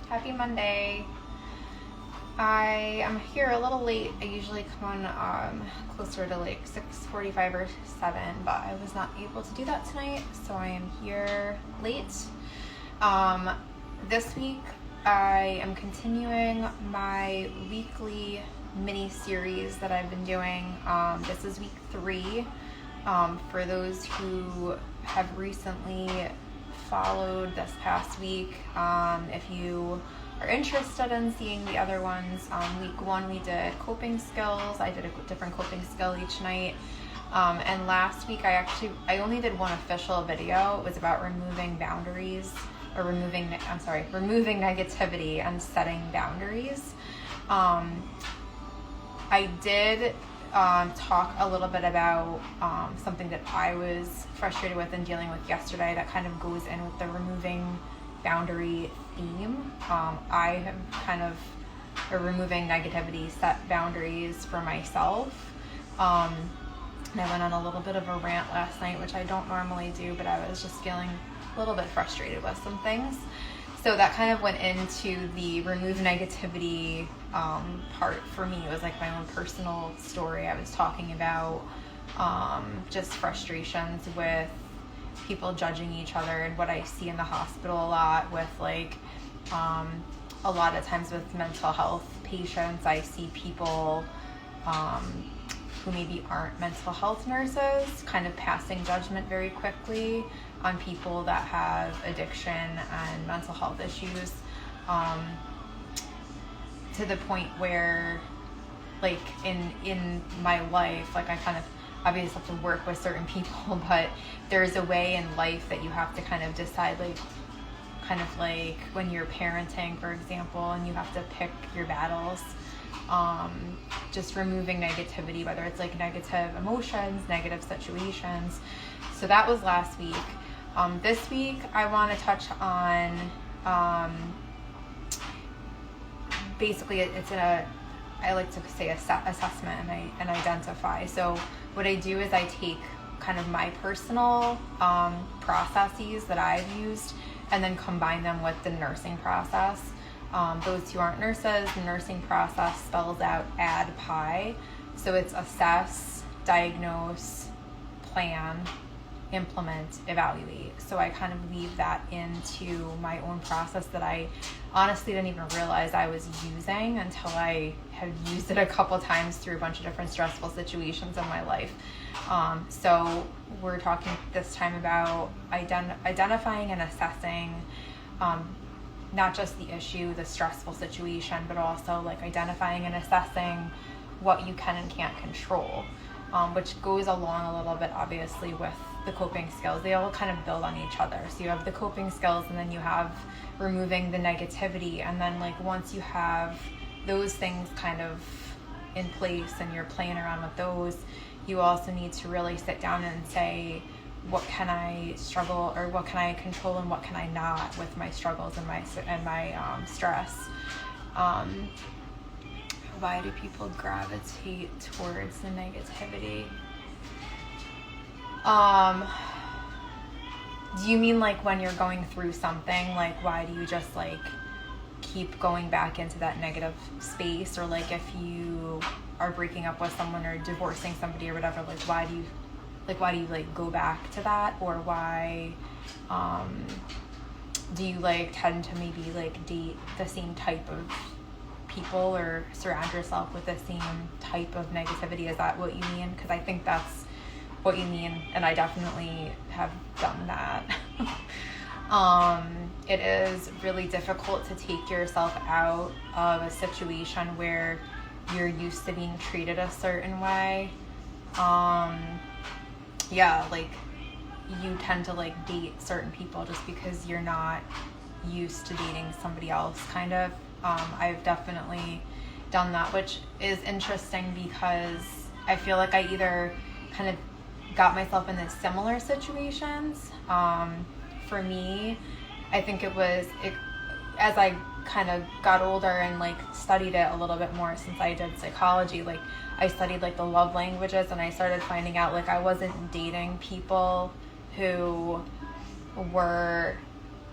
Happy Monday. I am here a little late. I usually come on closer to like 6:45 or 7, but I was not able to do that tonight, so I am here late. This week I am continuing my weekly mini series that I've been doing. This is week 3. For those who have recently followed this past week, if you are interested in seeing the other ones, week 1 we did coping skills. I did a different coping skill each night, and last week I only did one official video. It was about removing negativity and setting boundaries. I did talk a little bit about something that I was frustrated with and dealing with yesterday that kind of goes in with the removing boundary theme. I have kind of removing negativity, set boundaries for myself. And I went on a little bit of a rant last night, which I don't normally do, but I was just feeling a little bit frustrated with some things. So that kind of went into the remove negativity part for me. It was like my own personal story. I was talking about just frustrations with people judging each other, and what I see in the hospital a lot with a lot of times with mental health patients. I see people who maybe aren't mental health nurses kind of passing judgment very quickly on people that have addiction and mental health issues, to the point where, like, in my life, like, I kind of obviously have to work with certain people, but there's a way in life that you have to kind of decide, like, kind of like when you're parenting, for example, and you have to pick your battles. Just removing negativity, whether it's like negative emotions, negative situations. So that was last week. This week I want to touch on basically I like to say assessment and identify. So what I do is I take kind of my personal processes that I've used and then combine them with the nursing process. Those who aren't nurses, the nursing process spells out ADPI. So it's assess, diagnose, plan, implement, evaluate. So I kind of weave that into my own process that I honestly didn't even realize I was using until I had used it a couple times through a bunch of different stressful situations in my life. So we're talking this time about identifying and assessing not just the issue, the stressful situation, but also like identifying and assessing what you can and can't control, which goes along a little bit obviously with the coping skills. They all kind of build on each other. So you have the coping skills, and then you have removing the negativity, and then like once you have those things kind of in place and you're playing around with those, you also need to really sit down and say, what can I struggle, or what can I control, and what can I not with my struggles and my stress. Why do people gravitate towards the negativity? Do you mean like when you're going through something, like why do you just like keep going back into that negative space? Or like if you are breaking up with someone or divorcing somebody or whatever, like why do you like go back to that? Or why do you like tend to maybe like date the same type of people or surround yourself with the same type of negativity? Is that what you mean? Because I think that's what you mean, and I definitely have done that. It is really difficult to take yourself out of a situation where you're used to being treated a certain way. Like you tend to like date certain people just because you're not used to dating somebody else, kind of. I've definitely done that, which is interesting because I feel like I either kind of got myself in similar situations. For me, I think it was as I kind of got older and like studied it a little bit more, since I did psychology, like I studied like the love languages, and I started finding out like I wasn't dating people who were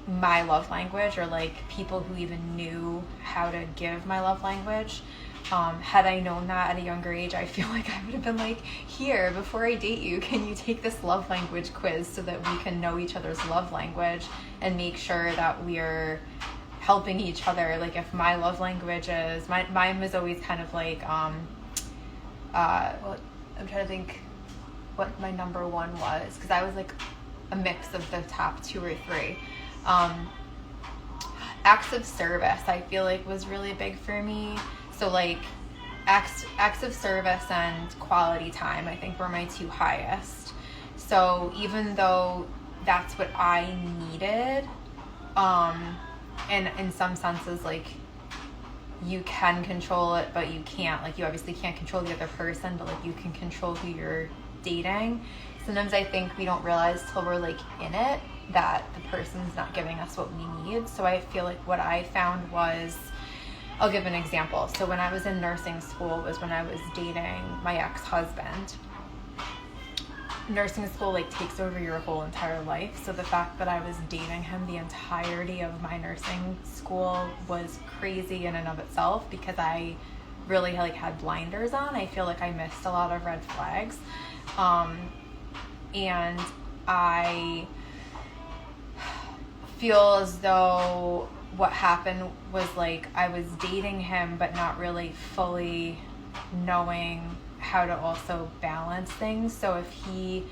my love language, or like people who even knew how to give my love language. Had I known that at a younger age, I feel like I would have been like, here, before I date you, can you take this love language quiz so that we can know each other's love language and make sure that we're helping each other. Like if my love language is, mine was always kind of like, well, I'm trying to think what my number one was, because I was like a mix of the top 2 or 3. Acts of service, I feel like, was really big for me. So like acts of service and quality time, I think, were my 2 highest. So even though that's what I needed, and in some senses, like, you can control it, but you can't. Like, you obviously can't control the other person, but like you can control who you're dating. Sometimes I think we don't realize till we're like in it that the person's not giving us what we need. So I feel like what I found was, I'll give an example. So when I was in nursing school was when I was dating my ex-husband. Nursing school like takes over your whole entire life. So the fact that I was dating him the entirety of my nursing school was crazy in and of itself, because I really like had blinders on. I feel like I missed a lot of red flags. And I feel as though what happened was like I was dating him but not really fully knowing how to also balance things. So if he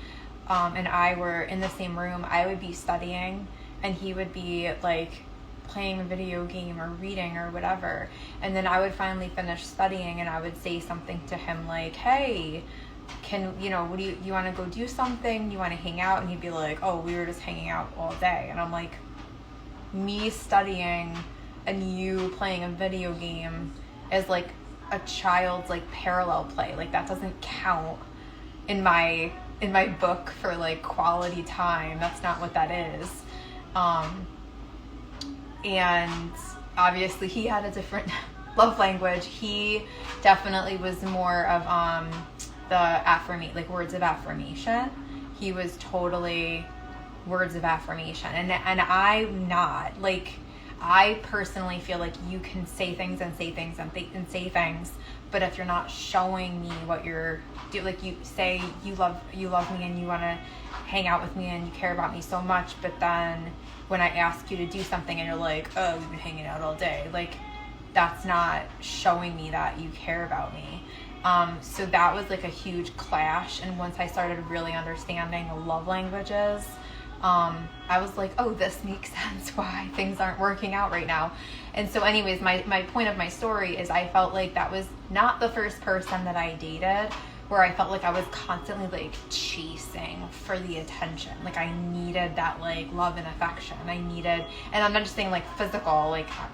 and I were in the same room, I would be studying and he would be like playing a video game or reading or whatever, and then I would finally finish studying and I would say something to him like, hey, can what do you want to go do something, you want to hang out? And he'd be like, oh, we were just hanging out all day. And I'm like, me studying and you playing a video game is like a child's like parallel play. Like that doesn't count in my book for like quality time. That's not what that is. And obviously he had a different love language. He definitely was more of the words of affirmation. He was totally words of affirmation, and I'm not. Like, I personally feel like you can say things and say things and say things, but if you're not showing me what you're doing, like you say you love me and you want to hang out with me and you care about me so much, but then when I ask you to do something and you're like, oh, we've been hanging out all day, like that's not showing me that you care about me. So that was like a huge clash. And once I started really understanding the love languages, I was like, oh, this makes sense why things aren't working out right now. And so anyways, my point of my story is I felt like that was not the first person that I dated where I felt like I was constantly like chasing for the attention. Like I needed that like love and affection. And I'm not just saying like physical,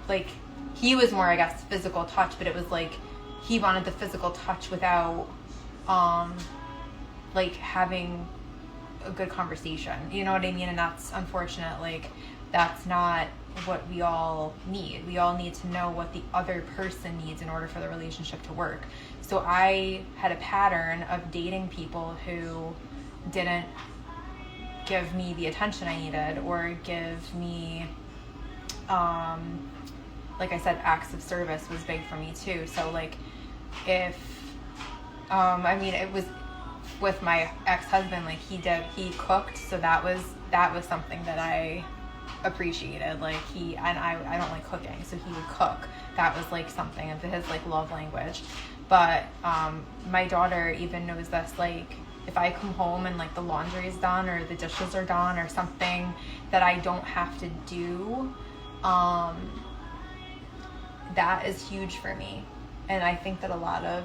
like he was more, I guess, physical touch, but it was like he wanted the physical touch without like having a good conversation, you know what I mean? And that's unfortunate. Like that's not what we all need. We all need to know what the other person needs in order for the relationship to work. So I had a pattern of dating people who didn't give me the attention I needed or give me like I said, acts of service was big for me too. So like if it was with my ex-husband, like he cooked, so that was something that I appreciated. Like I don't like cooking, so he would cook. That was like something of his like love language. But my daughter even knows this, like if I come home and like the laundry is done or the dishes are done or something that I don't have to do, that is huge for me. And I think that a lot of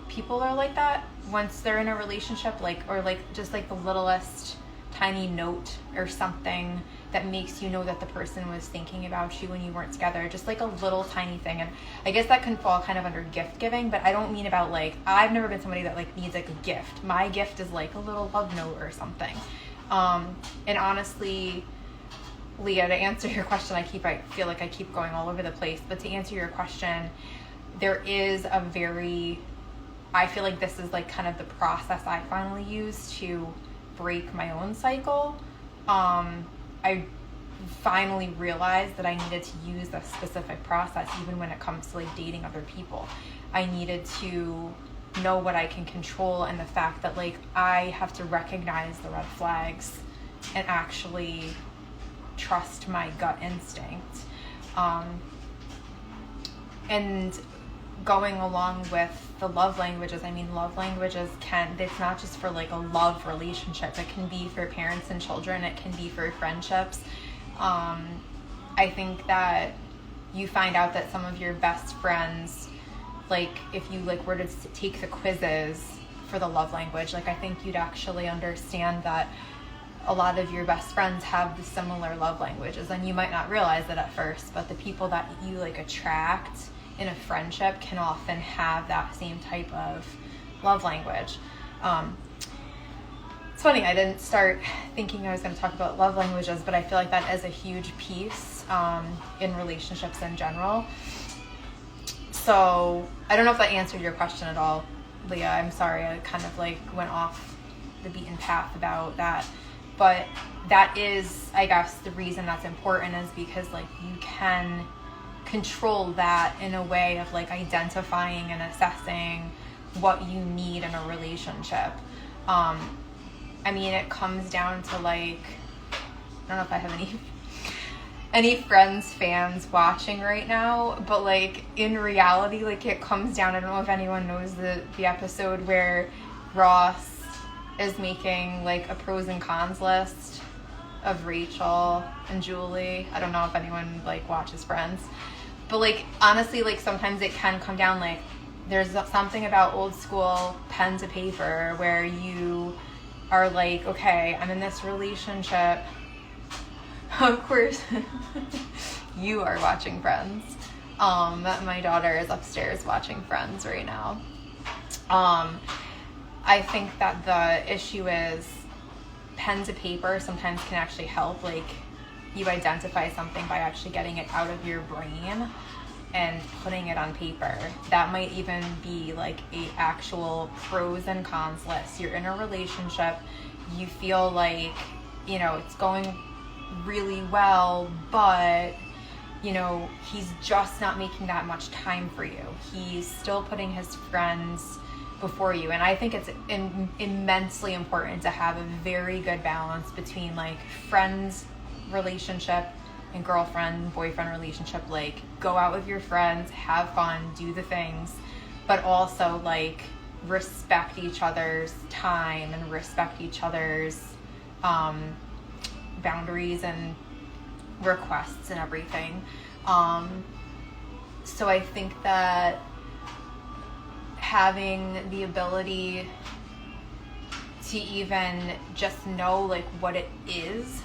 people are like that once they're in a relationship, or just like the littlest tiny note or something that makes you know that the person was thinking about you when you weren't together, just like a little tiny thing. And I guess that can fall kind of under gift giving, but I don't mean about like, I've never been somebody that like needs like a gift. My gift is like a little love note or something. And honestly, Leah, to answer your question, I feel like I keep going all over the place, but to answer your question, there is I feel like this is like kind of the process I finally used to break my own cycle. I finally realized that I needed to use a specific process even when it comes to like dating other people. I needed to know what I can control, and the fact that like I have to recognize the red flags and actually trust my gut instinct. And going along with the love languages, I mean, love languages it's not just for like a love relationship. It can be for parents and children. It can be for friendships. I think that you find out that some of your best friends, like if you like were to take the quizzes for the love language, like I think you'd actually understand that a lot of your best friends have the similar love languages, and you might not realize it at first, but the people that you like attract in a friendship can often have that same type of love language. It's funny, I didn't start thinking I was going to talk about love languages, but I feel like that is a huge piece in relationships in general. So I don't know if that answered your question at all, Leah. I'm sorry, I kind of like went off the beaten path about that. But that is, I guess, the reason that's important is because like you can control that in a way of like identifying and assessing what you need in a relationship. I mean, it comes down to like, I don't know if I have any friends, fans watching right now, but like in reality, like it comes down, I don't know if anyone knows the episode where Ross is making like a pros and cons list of Rachel and Julie. I don't know if anyone like watches Friends, but like honestly, like sometimes it can come down like there's something about old school pen to paper where you are like, okay, I'm in this relationship. Of course, you are watching Friends. My daughter is upstairs watching Friends right now. I think that the issue is pen to paper sometimes can actually help. Like you identify something by actually getting it out of your brain and putting it on paper. That might even be like a actual pros and cons list. You're in a relationship, you feel like, you know, it's going really well, but you know, he's just not making that much time for you. He's still putting his friends before you. And I think it's immensely important to have a very good balance between like friends relationship and girlfriend boyfriend relationship. Like go out with your friends, have fun, do the things, but also like respect each other's time and respect each other's boundaries and requests and everything. So I think that having the ability to even just know like what it is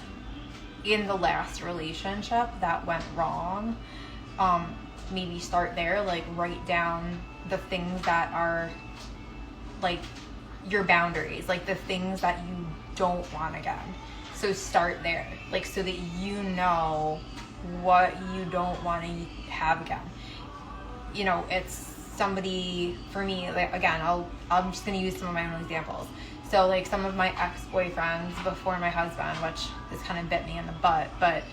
in the last relationship that went wrong, maybe start there, like write down the things that are like your boundaries, like the things that you don't want again. So start there, like so that you know what you don't want to have again. You know, it's somebody, for me, like again, I'm just going to use some of my own examples. So like some of my ex-boyfriends before my husband, which has kind of bit me in the butt, but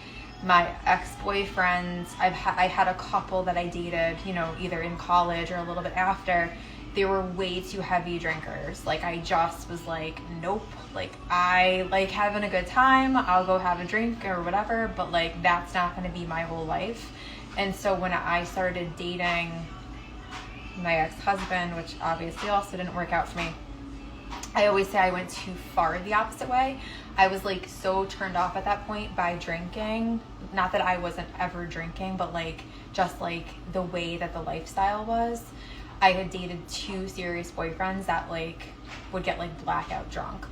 my ex-boyfriends, I had a couple that I dated, you know, either in college or a little bit after. They were way too heavy drinkers. Like I just was like, nope, like I like having a good time, I'll go have a drink or whatever, but like that's not going to be my whole life. And so when I started dating my ex-husband, which obviously also didn't work out for me, I always say I went too far the opposite way. I was like so turned off at that point by drinking. Not that I wasn't ever drinking, but like just like the way that the lifestyle was. I had dated 2 serious boyfriends that like would get like blackout drunk.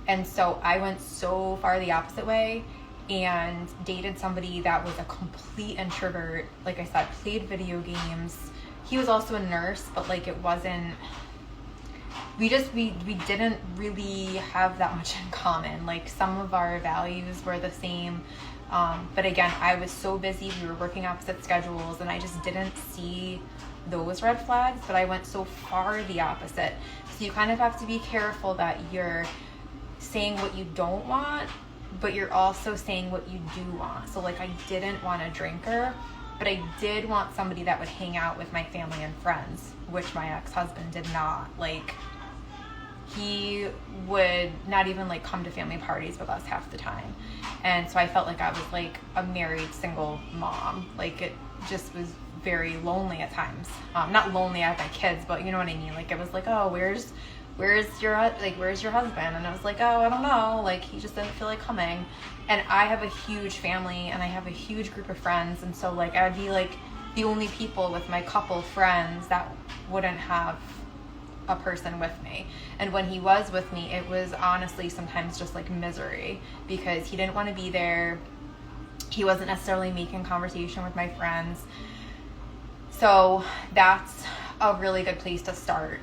And so I went so far the opposite way and dated somebody that was a complete introvert. Like I said, played video games. He was also a nurse, but like it wasn't, we didn't really have that much in common. Like some of our values were the same. But again, I was so busy, we were working opposite schedules, and I just didn't see those red flags, but I went so far the opposite. So you kind of have to be careful that you're saying what you don't want but you're also saying what you do want. So like I didn't want a drinker, but I did want somebody that would hang out with my family and friends, which my ex-husband did not. Like he would not even like come to family parties with us half the time. And so I felt like I was like a married single mom. Like it just was very lonely at times. Not lonely at my kids, but you know what I mean? Like it was like, oh, where's your husband? And I was like, oh, I don't know. Like he just didn't feel like coming. And I have a huge family and I have a huge group of friends. And so like I'd be like the only people with my couple friends that wouldn't have a person with me. And when he was with me, it was honestly sometimes just like misery because he didn't want to be there. He wasn't necessarily making conversation with my friends. So that's a really good place to start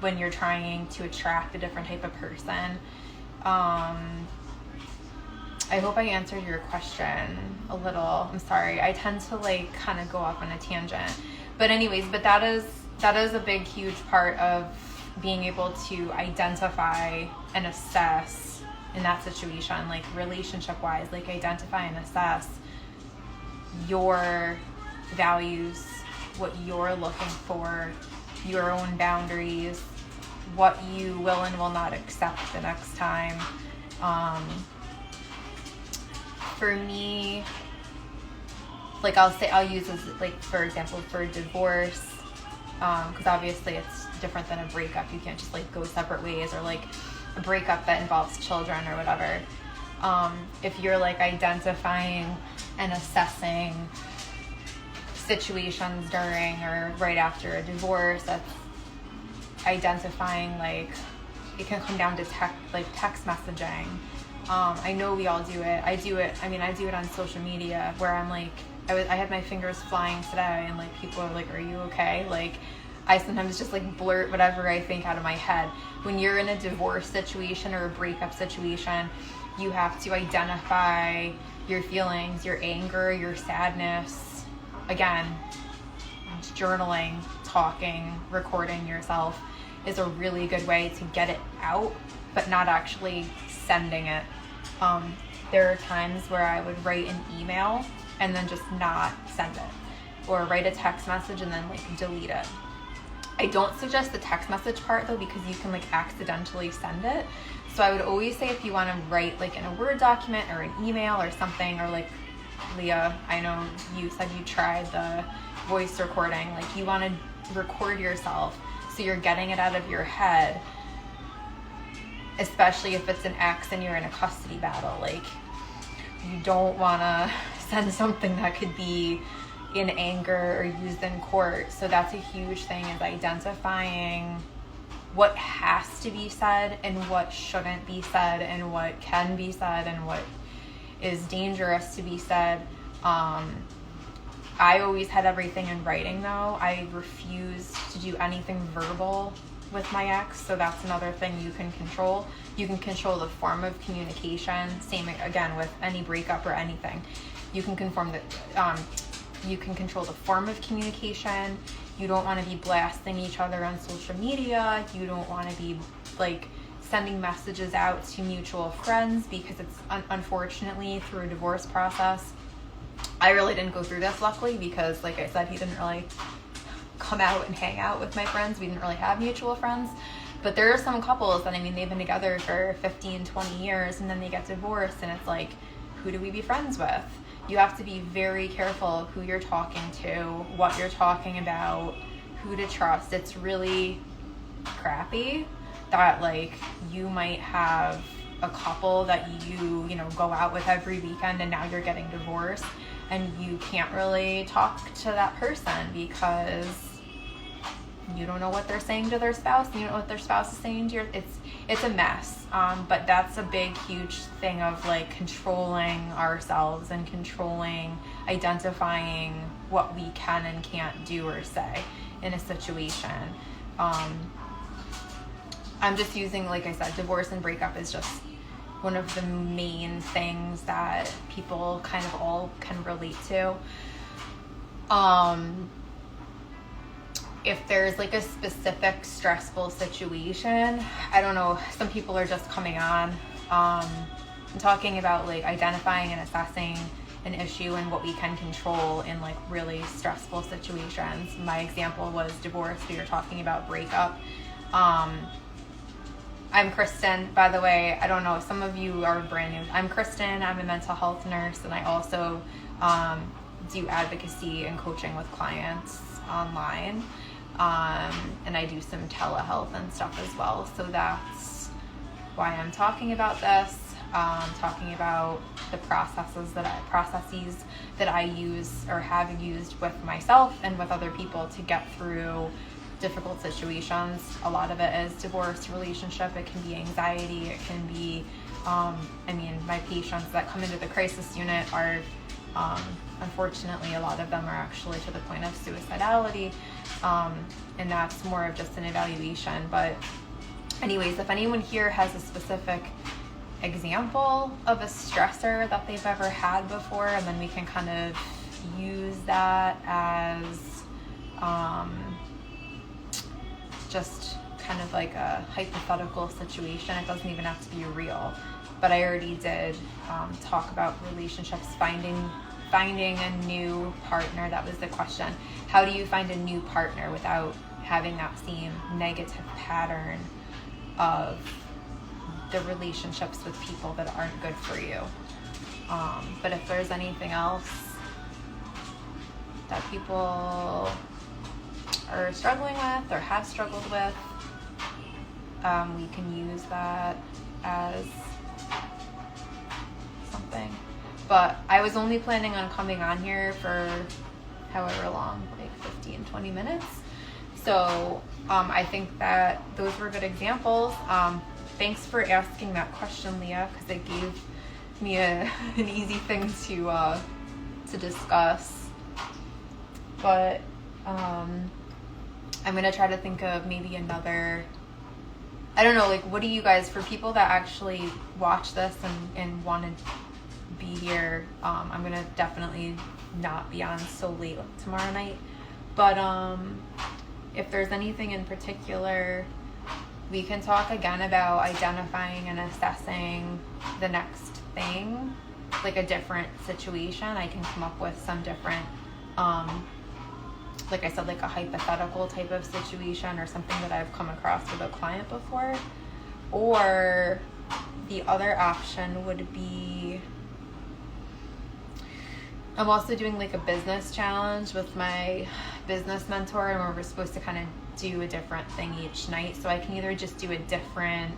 when you're trying to attract a different type of person. I hope I answered your question a little. I'm sorry. I tend to like kind of go off on a tangent. But anyways, but that is a big, huge part of being able to identify and assess in that situation, like relationship-wise, like identify and assess your values, what you're looking for, your own boundaries, what you will and will not accept the next time. For me, like I'll use this like for example for divorce, because obviously it's different than a breakup. You can't just like go separate ways, or like a breakup that involves children or whatever. If you're like identifying and assessing situations during or right after a divorce, that's identifying, like it can come down to text messaging. I know we all do it. I do it on social media where I'm like, I had my fingers flying today and like people are like, are you okay? Like I sometimes just like blurt whatever I think out of my head. When you're in a divorce situation or a breakup situation, you have to identify your feelings, your anger, your sadness. Again, journaling, talking, recording yourself is a really good way to get it out, but not actually sending it. There are times where I would write an email and then just not send it, or write a text message and then like delete it. I don't suggest the text message part though, because you can like accidentally send it. So I would always say if you want to write like in a Word document or an email or something, or like Leah, I know you said you tried the voice recording, like you want to record yourself so you're getting it out of your head, especially if it's an ex and you're in a custody battle. Like you don't want to send something that could be in anger or used in court. So that's a huge thing, is identifying what has to be said and what shouldn't be said, and what can be said and what is dangerous to be said. I always had everything in writing though. I refused to do anything verbal with my ex, so that's another thing you can control. You can control the form of communication. Same again with any breakup or anything. You can control the form of communication. You don't want to be blasting each other on social media. You don't want to be like sending messages out to mutual friends, because it's unfortunately through a divorce process. I really didn't go through this, luckily, because like I said, he didn't really come out and hang out with my friends. We didn't really have mutual friends. But there are some couples that, I mean, they've been together for 15, 20 years and then they get divorced, and it's like, who do we be friends with? You have to be very careful who you're talking to, what you're talking about, who to trust. It's really crappy that like you might have a couple that you go out with every weekend, and now you're getting divorced and you can't really talk to that person because you don't know what they're saying to their spouse, you don't know what their spouse is saying to your, it's a mess. But that's a big, huge thing of like controlling ourselves and identifying what we can and can't do or say in a situation. I'm just using, like I said, divorce and breakup is just one of the main things that people kind of all can relate to. If there's like a specific stressful situation, I don't know, some people are just coming on. I'm talking about like identifying and assessing an issue and what we can control in like really stressful situations. My example was divorce. We were talking about breakup. I'm Kristen, by the way. I don't know, some of you are brand new. I'm Kristen. I'm a mental health nurse, and I also do advocacy and coaching with clients online. And I do some telehealth and stuff as well. So that's why I'm talking about this. Talking about the processes that I use or have used with myself and with other people to get through difficult situations. A lot of it is divorce, relationship. It can be anxiety. It can be, my patients that come into the crisis unit are, unfortunately, a lot of them are actually to the point of suicidality. And that's more of just an evaluation. But anyways, if anyone here has a specific example of a stressor that they've ever had before, and then we can kind of use that as just kind of like a hypothetical situation. It doesn't even have to be real, but I already did talk about relationships, finding a new partner. That was the question. How do you find a new partner without having that same negative pattern of the relationships with people that aren't good for you? But if there's anything else that people are struggling with or have struggled with, we can use that as something. But I was only planning on coming on here for however long, like 15, 20 minutes. So I think that those were good examples. Thanks for asking that question, Leah, because it gave me an easy thing to discuss. But I'm gonna try to think of maybe another. I don't know, like, what do you guys, for people that actually watch this and want to be here, I'm gonna definitely not be on so late tomorrow night. But if there's anything in particular, we can talk again about identifying and assessing the next thing, like a different situation. I can come up with some different, like I said, like a hypothetical type of situation or something that I've come across with a client before. Or the other option would be, I'm also doing like a business challenge with my business mentor, and we're supposed to kind of do a different thing each night. So I can either just do a different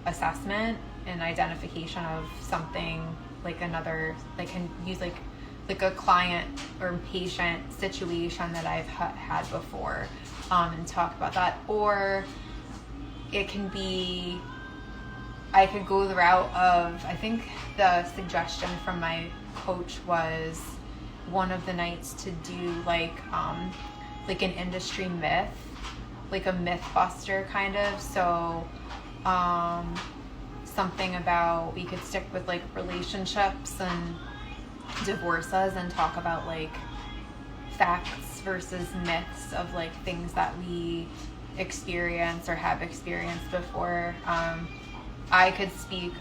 assessment and identification of something, like another, I can use like a client or patient situation that I've had before, and talk about that. Or it can be, I could go the route of, I think the suggestion from my coach was one of the nights to do like an industry myth, like a myth buster kind of. So something about, we could stick with like relationships and divorces and talk about like facts versus myths of like things that we experience or have experienced before. I could speak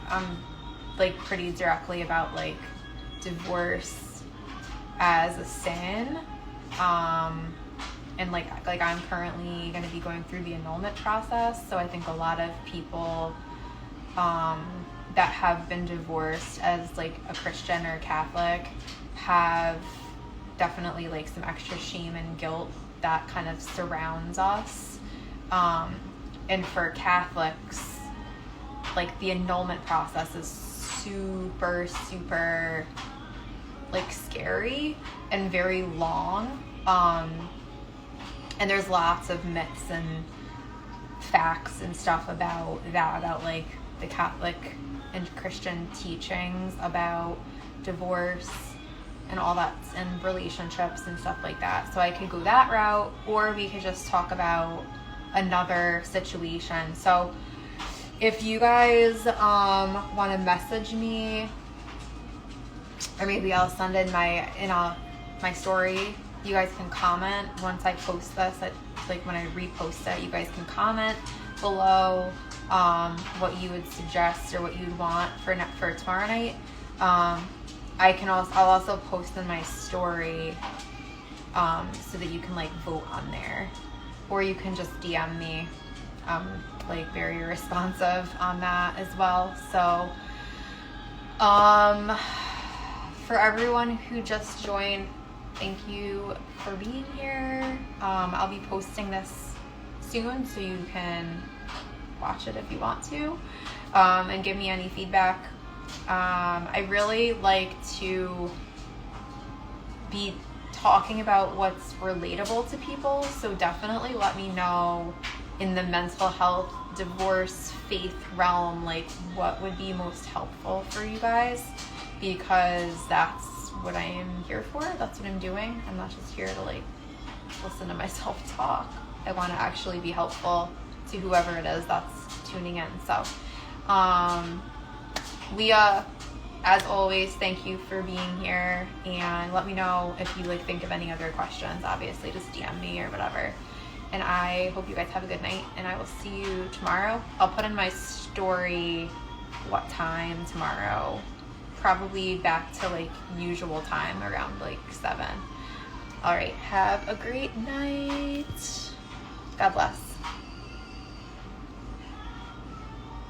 like pretty directly about like divorce as a sin, and like I'm currently going to be going through the annulment process. So I think a lot of people that have been divorced as like a Christian or Catholic have definitely like some extra shame and guilt that kind of surrounds us. And for Catholics, like the annulment process is super like scary and very long. And there's lots of myths and facts and stuff about that, about like the Catholic and Christian teachings about divorce and all that, and relationships and stuff like that. So I could go that route, or we could just talk about another situation. So if you guys want to message me, or maybe I'll send in my story, you guys can comment once I post this. Like when I repost it, you guys can comment below what you would suggest or what you'd want for tomorrow night. I'll also post in my story so that you can like vote on there, or you can just DM me. Like very responsive on that as well. So for everyone who just joined, thank you for being here. I'll be posting this soon, so you can watch it if you want to, and give me any feedback. I really like to be talking about what's relatable to people, so definitely let me know in the mental health, divorce, faith realm, like what would be most helpful for you guys, because that's what I am here for. That's what I'm doing. I'm not just here to like listen to myself talk. I want to actually be helpful to whoever it is that's tuning in. So Leah, as always, thank you for being here, and let me know if you like think of any other questions. Obviously just DM me or whatever. And I hope you guys have a good night, and I will see you tomorrow. I'll put in my story what time tomorrow. Probably back to like usual time, around like 7. All right, have a great night. God bless.